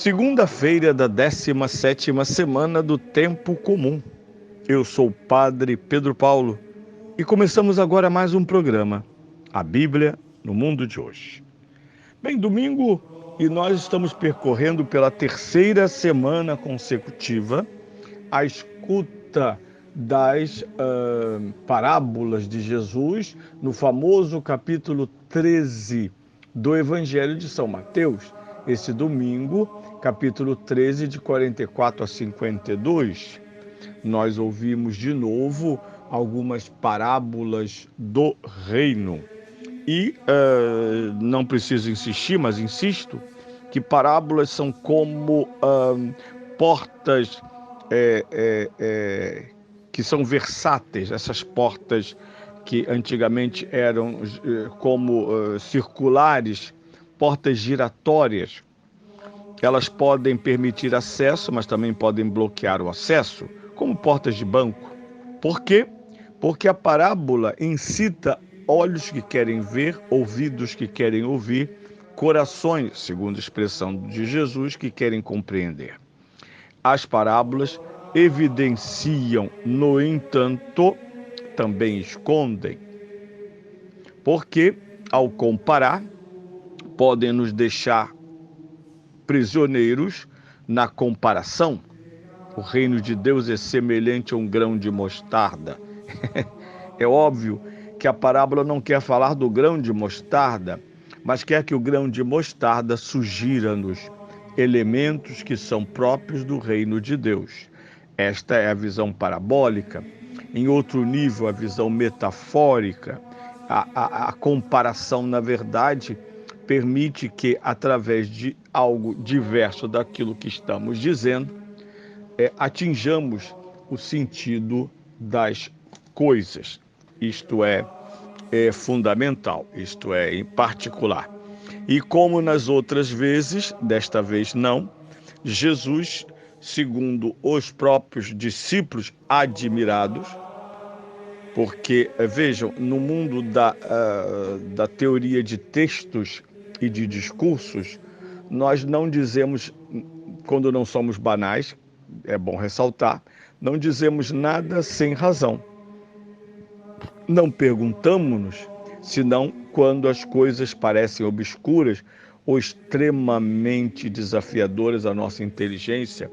Segunda-feira da 17ª semana do Tempo Comum. Eu sou o Padre Pedro Paulo e começamos agora mais um programa, a Bíblia no Mundo de Hoje. Bem, domingo e nós estamos percorrendo pela terceira semana consecutiva a escuta das parábolas de Jesus no famoso capítulo 13 do Evangelho de São Mateus. Esse domingo, capítulo 13, de 44 a 52, nós ouvimos de novo algumas parábolas do reino. E não preciso insistir, mas insisto, que parábolas são como portas que são versáteis, essas portas que antigamente eram como circulares, portas giratórias. Elas podem permitir acesso, mas também podem bloquear o acesso, como portas de banco. Por quê? Porque a parábola incita olhos que querem ver, ouvidos que querem ouvir, corações, segundo a expressão de Jesus, que querem compreender. As parábolas evidenciam, no entanto, também escondem, porque, ao comparar, podem nos deixar prisioneiros na comparação. O reino de Deus é semelhante a um grão de mostarda. É óbvio que a parábola não quer falar do grão de mostarda, mas quer que o grão de mostarda sugira-nos elementos que são próprios do reino de Deus. Esta é a visão parabólica. Em outro nível, a visão metafórica. A comparação, na verdade, permite que, através de algo diverso daquilo que estamos dizendo, atinjamos o sentido das coisas. Isto é fundamental, isto é em particular. E como nas outras vezes, desta vez não, Jesus, segundo os próprios discípulos admirados, porque, vejam, no mundo da teoria de textos e de discursos, nós não dizemos, quando não somos banais, é bom ressaltar, não dizemos nada sem razão. Não perguntamos-nos, senão quando as coisas parecem obscuras ou extremamente desafiadoras à nossa inteligência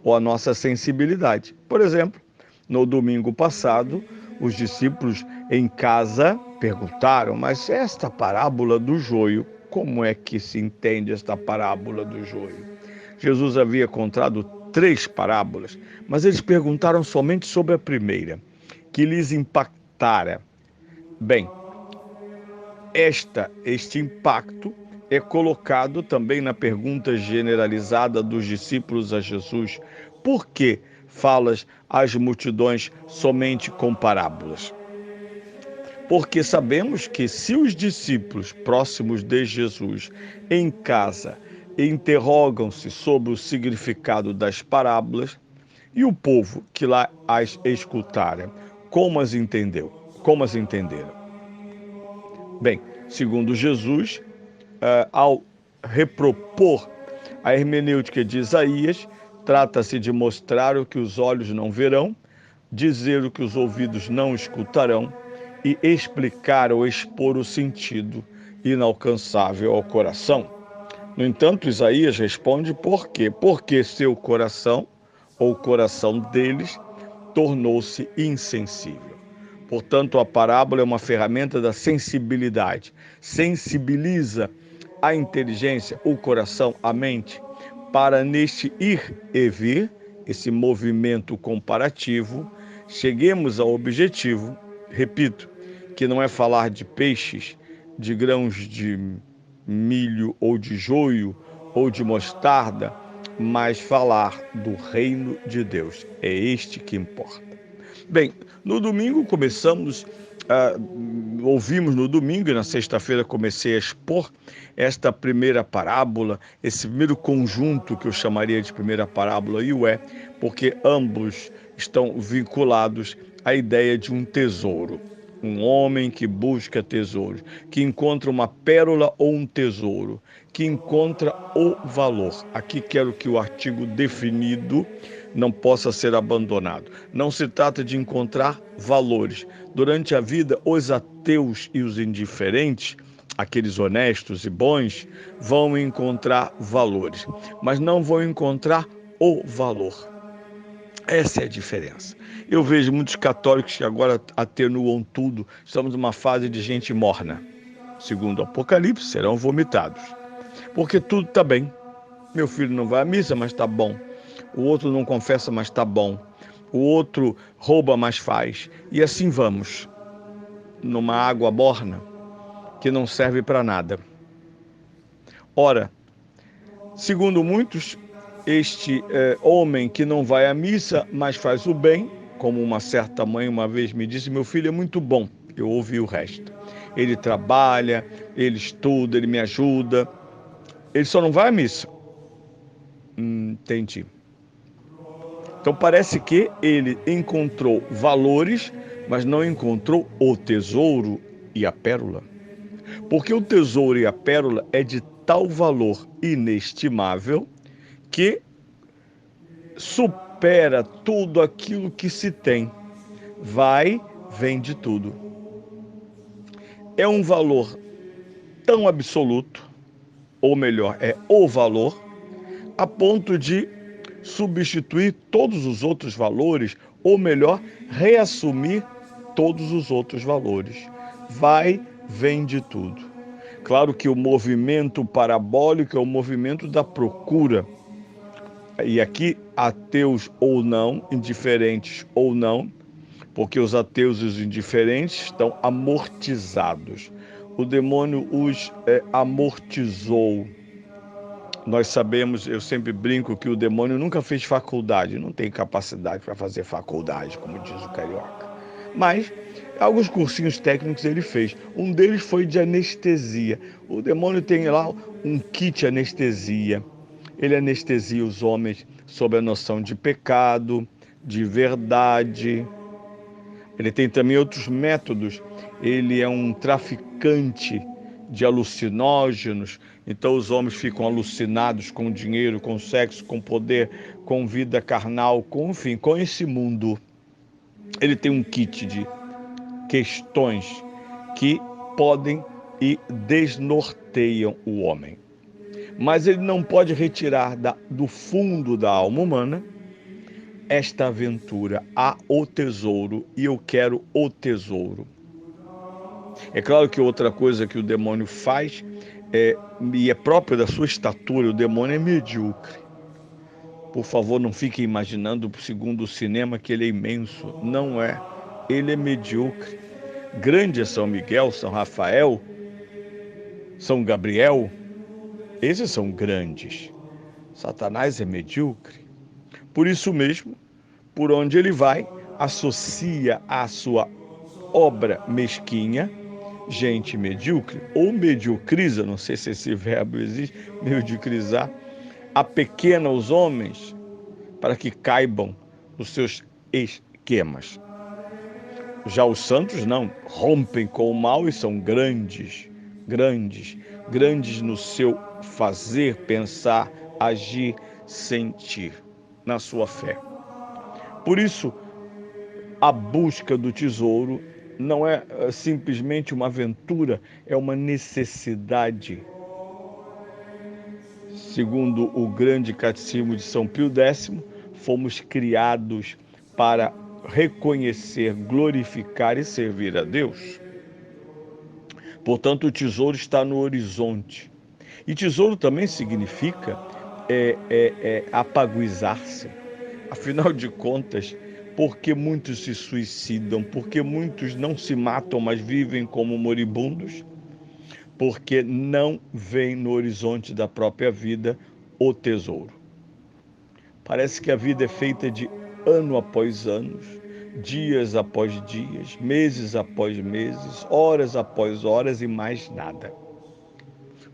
ou à nossa sensibilidade. Por exemplo, no domingo passado, os discípulos em casa perguntaram: mas esta parábola do joio, como é que se entende esta parábola do joio? Jesus havia contado 3 parábolas, mas eles perguntaram somente sobre a primeira, que lhes impactara. Bem, este impacto é colocado também na pergunta generalizada dos discípulos a Jesus: por que falas às multidões somente com parábolas? Porque sabemos que se os discípulos próximos de Jesus em casa interrogam-se sobre o significado das parábolas, e o povo que lá as escutara, como as entendeu? Como as entenderam? Bem, segundo Jesus, ao repropor a hermenêutica de Isaías, trata-se de mostrar o que os olhos não verão, dizer o que os ouvidos não escutarão e explicar ou expor o sentido inalcançável ao coração. No entanto, Isaías responde por quê? Porque seu coração, ou o coração deles, tornou-se insensível. Portanto, a parábola é uma ferramenta da sensibilidade. Sensibiliza a inteligência, o coração, a mente, para neste ir e vir, esse movimento comparativo, cheguemos ao objetivo, repito, que não é falar de peixes, de grãos de milho ou de joio ou de mostarda, mas falar do reino de Deus. É este que importa. Bem, no domingo ouvimos no domingo e na sexta-feira comecei a expor esta primeira parábola, esse primeiro conjunto que eu chamaria de primeira parábola, e porque ambos estão vinculados à ideia de um tesouro. Um homem que busca tesouros, que encontra uma pérola ou um tesouro, que encontra o valor. Aqui quero que o artigo definido não possa ser abandonado. Não se trata de encontrar valores. Durante a vida, os ateus e os indiferentes, aqueles honestos e bons, vão encontrar valores, mas não vão encontrar o valor. Essa é a diferença. Eu vejo muitos católicos que agora atenuam tudo. Estamos numa fase de gente morna. Segundo o Apocalipse, serão vomitados. Porque tudo está bem. Meu filho não vai à missa, mas está bom. O outro não confessa, mas está bom. O outro rouba, mas faz. E assim vamos, numa água morna que não serve para nada. Ora, segundo muitos, este homem que não vai à missa, mas faz o bem, como uma certa mãe uma vez me disse, meu filho é muito bom, eu ouvi o resto. Ele trabalha, ele estuda, ele me ajuda, ele só não vai à missa. Entendi. Então parece que ele encontrou valores, mas não encontrou o tesouro e a pérola. Porque o tesouro e a pérola é de tal valor inestimável que supera tudo aquilo que se tem. Vende tudo. É um valor tão absoluto, ou melhor, é o valor, a ponto de substituir todos os outros valores, ou melhor, reassumir todos os outros valores. Vende tudo. Claro que o movimento parabólico é o movimento da procura. E aqui, ateus ou não, indiferentes ou não, porque os ateus e os indiferentes estão amortizados. O demônio os amortizou. Nós sabemos, eu sempre brinco que o demônio nunca fez faculdade, não tem capacidade para fazer faculdade, como diz o carioca. Mas alguns cursinhos técnicos ele fez. Um deles foi de anestesia. O demônio tem lá um kit anestesia. Ele anestesia os homens sob a noção de pecado, de verdade. Ele tem também outros métodos. Ele é um traficante de alucinógenos. Então os homens ficam alucinados com dinheiro, com sexo, com poder, com vida carnal, com esse mundo. Ele tem um kit de questões que podem e desnorteiam o homem. Mas ele não pode retirar do fundo da alma humana esta aventura. Há o tesouro e eu quero o tesouro. É claro que outra coisa que o demônio faz e é própria da sua estatura, o demônio é medíocre. Por favor, não fiquem imaginando, segundo o cinema, que ele é imenso. Não é. Ele é medíocre. Grande é São Miguel, São Rafael, São Gabriel. Esses são grandes. Satanás é medíocre. Por isso mesmo, por onde ele vai, associa a sua obra mesquinha, gente medíocre, ou mediocriza, não sei se esse verbo existe, mediocrizar, apequena os homens para que caibam nos seus esquemas. Já os santos não, rompem com o mal e são grandes no seu fazer, pensar, agir, sentir, na sua fé. Por isso, a busca do tesouro não é simplesmente uma aventura, é uma necessidade. Segundo o grande catecismo de São Pio X, fomos criados para reconhecer, glorificar e servir a Deus. Portanto, o tesouro está no horizonte. E tesouro também significa apaguizar-se. Afinal de contas, por que muitos se suicidam? Por que muitos não se matam, mas vivem como moribundos? Porque não vem no horizonte da própria vida o tesouro. Parece que a vida é feita de ano após anos, dias após dias, meses após meses, horas após horas e mais nada.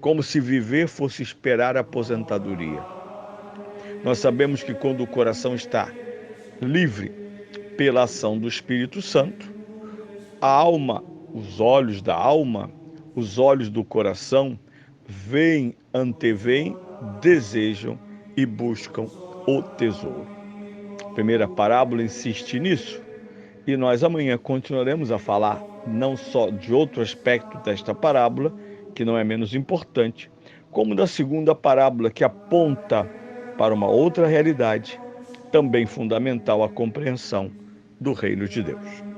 Como se viver fosse esperar a aposentadoria. Nós sabemos que quando o coração está livre pela ação do Espírito Santo, A alma, os olhos da alma, os olhos do coração, veem, antevêm, desejam e buscam o tesouro. A primeira parábola insiste nisso e nós amanhã continuaremos a falar não só de outro aspecto desta parábola, que não é menos importante, como da segunda parábola que aponta para uma outra realidade, também fundamental à compreensão do reino de Deus.